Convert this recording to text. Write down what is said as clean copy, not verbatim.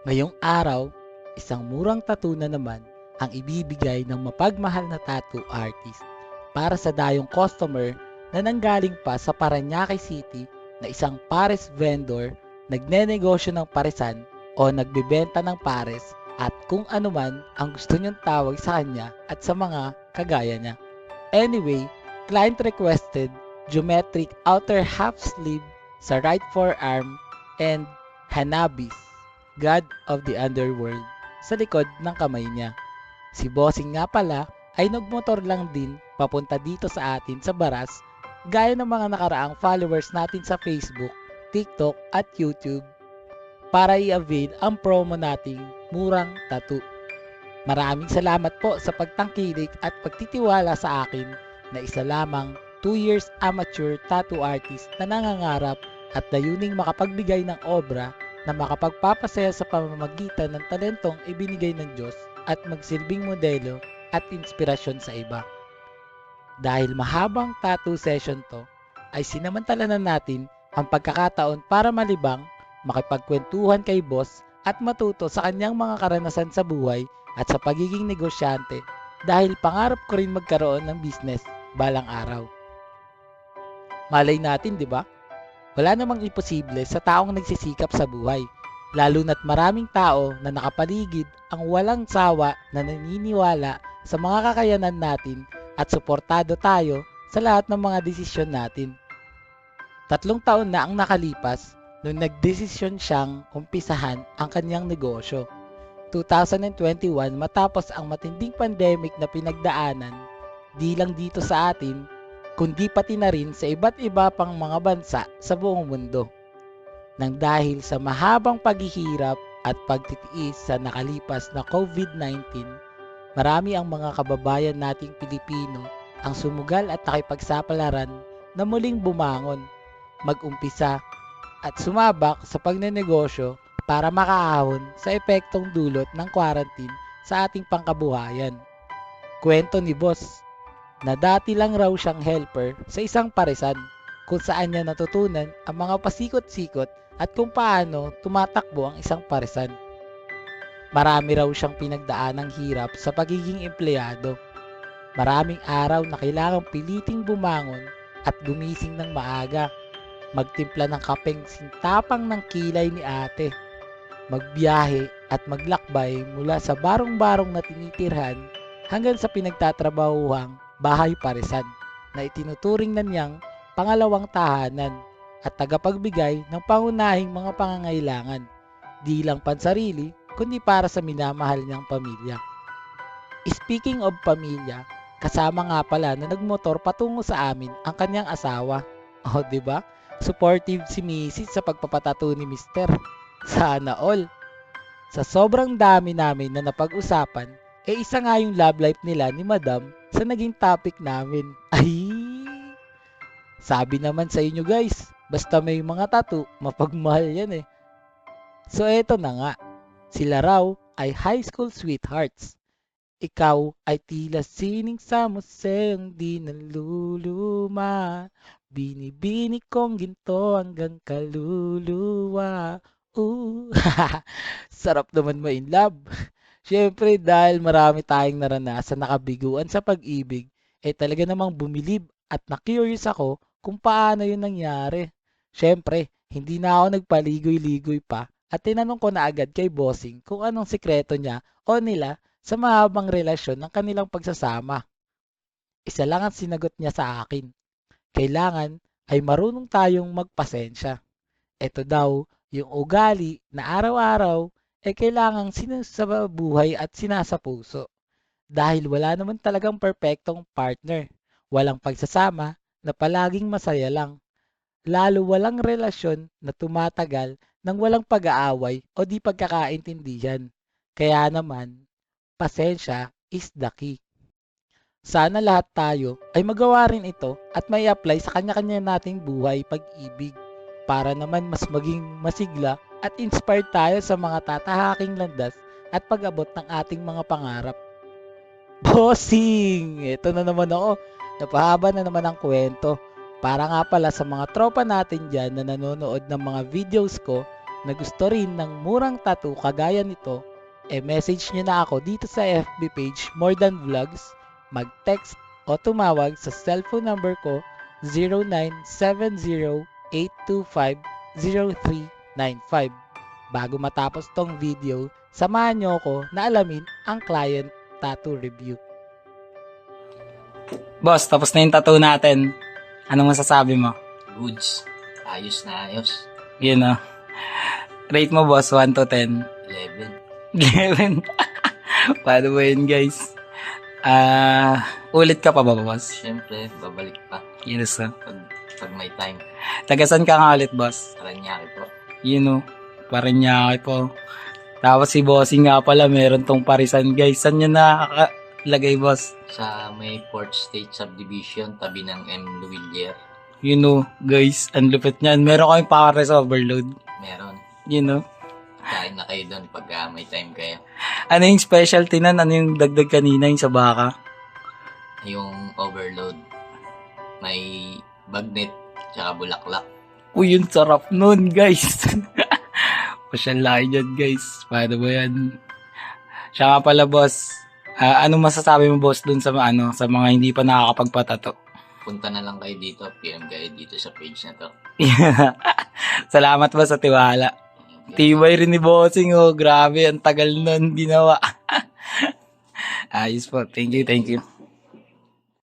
Ngayong araw, isang murang tattoo na naman ang ibibigay ng mapagmahal na tattoo artist para sa dayong customer na nanggaling pa sa Parañaque City na isang pares vendor, nagnenegosyo ng paresan o nagbebenta ng pares at kung ano man ang gusto niyong tawag sa kanya at sa mga kagaya niya. Anyway, client requested geometric outer half sleeve sa right forearm and Hanabis, God of the Underworld, sa likod ng kamay niya. Si Bossing nga pala ay nagmotor lang din papunta dito sa atin sa Baras gaya ng mga nakaraang followers natin sa Facebook, TikTok at YouTube para i-avail ang promo nating murang tattoo. Maraming salamat po sa pagtangkilik at pagtitiwala sa akin na isa lamang 2 years amateur tattoo artist na nangangarap at layuning makapagbigay ng obra na makapagpapasaya sa pamamagitan ng talentong ibinigay ng Diyos at magsilbing modelo at inspirasyon sa iba. Dahil mahabang tattoo session to, ay sinamantala na natin ang pagkakataon para malibang, makipagkwentuhan kay boss at matuto sa kanyang mga karanasan sa buhay at sa pagiging negosyante dahil pangarap ko rin magkaroon ng business balang araw. Malay natin, di ba? Wala namang imposible sa taong nagsisikap sa buhay, lalo na't maraming tao na nakapaligid ang walang sawa na naniniwala sa mga kakayanan natin at suportado tayo sa lahat ng mga desisyon natin. 3 taon na ang nakalipas nung nagdesisyon siyang umpisahan ang kanyang negosyo. 2021 matapos ang matinding pandemic na pinagdaanan, di lang dito sa atin, kundi pati na rin sa iba't iba pang mga bansa sa buong mundo. Nang dahil sa mahabang paghihirap at pagtitiis sa nakalipas na COVID-19, marami ang mga kababayan nating Pilipino ang sumugal at nakipagsapalaran na muling bumangon, mag-umpisa at sumabak sa pagnenegosyo para makaahon sa epektong dulot ng quarantine sa ating pangkabuhayan. Kwento ni Boss na dati lang raw siyang helper sa isang paresan kung saan niya natutunan ang mga pasikot-sikot at kung paano tumatakbo ang isang paresan. Marami raw siyang pinagdaanang hirap sa pagiging empleyado. Maraming araw na kailangang piliting bumangon at gumising ng maaga, magtimpla ng kapeng sintapang ng kilay ni ate, magbiyahe at maglakbay mula sa barong-barong na tinitirhan hanggang sa pinagtatrabahuhang bahay paresan na itinuturing na niyang pangalawang tahanan at tagapagbigay ng pangunahing mga pangangailangan, di lang pansarili kundi para sa minamahal niyang pamilya. Speaking of pamilya, kasama nga pala na nagmotor patungo sa amin ang kanyang asawa. O, di ba? Supportive si Mrs. sa pagpapatato ni Mr. Sana all. Sa sobrang dami namin na napag-usapan, isa nga yung love life nila ni Madam sa naging topic namin. Ay, sabi naman sa inyo guys, basta may mga tattoo, mapagmahal yan eh. So eto na nga, sila raw ay high school sweethearts. Ikaw ay tila sining sa museong di naluluma. Binibini kong ginto hanggang kaluluwa. Ooh. Sarap naman ma-in love. Siyempre dahil marami tayong naranasan na kabiguan sa pag-ibig, talaga namang bumilib at na-curious ako kung paano yun nangyari. Siyempre, hindi na ako nagpaligoy-ligoy pa at tinanong ko na agad kay Bossing kung anong sikreto niya o nila sa mahabang relasyon ng kanilang pagsasama. Isa lang ang sinagot niya sa akin. Kailangan ay marunong tayong magpasensya. Ito daw yung ugali na araw-araw kailangang sinasabuhay at sinasapuso. Dahil wala naman talagang perpektong partner. Walang pagsasama na palaging masaya lang. Lalo walang relasyon na tumatagal nang walang pag-aaway o di pagkakaintindihan. Kaya naman, pasensya is the key. Sana lahat tayo ay magawa rin ito at may apply sa kanya-kanya nating buhay pag-ibig para naman mas maging masigla at inspired tayo sa mga tatahaking landas at pag-abot ng ating mga pangarap. Bossing! Ito na naman ako. Napahaba na naman ang kwento. Para nga pala sa mga tropa natin dyan na nanonood ng mga videos ko, na gusto rin ng murang tattoo kagaya nito, message nyo na ako dito sa FB page More Than Vlogs, mag-text o tumawag sa cellphone number ko 0970-825-0395. Bago matapos tong video, samahan nyo ako na alamin ang client tattoo review. Boss, tapos na yung tattoo natin. Anong masasabi mo? Goods. Ayos na ayos. Yun o. Rate mo, boss, 1 to 10. 11. 11. Paano ba yun, guys? Ulit ka pa ba, boss? Siyempre, babalik pa. Yes, o. Pag may time. Tagasan ka nga ulit, boss? Paranyaki po. Yun o. Paranyaki po. Tapos si bossing nga pala, meron tong parisan, guys. Saan nyo nakalagay, boss? Sa may 4th State Subdivision, tabi ng M. Luwilier. Yun o, guys. Ang lupit niyan. Meron kaming pares overload. Meron. Yun o. Kain na kayo doon pag may time kayo. Ano yung specialty nun? Ano yung dagdag kanina, yung sa baka? Yung overload. May bagnet, tsaka bulaklak. Uy, yung sarap nun, guys. Pasyal laki dyan, guys. Paano ba yan? Siya nga pala, boss. Ano masasabi mo, boss, dun sa, sa mga hindi pa nakakapagpatato? Punta na lang kayo dito. PM kayo dito sa page na to. Salamat ba sa tiwala? Tibay rin ni bossing, oh. Grabe, ang tagal nun ginawa. Ayos po. Thank you, thank you.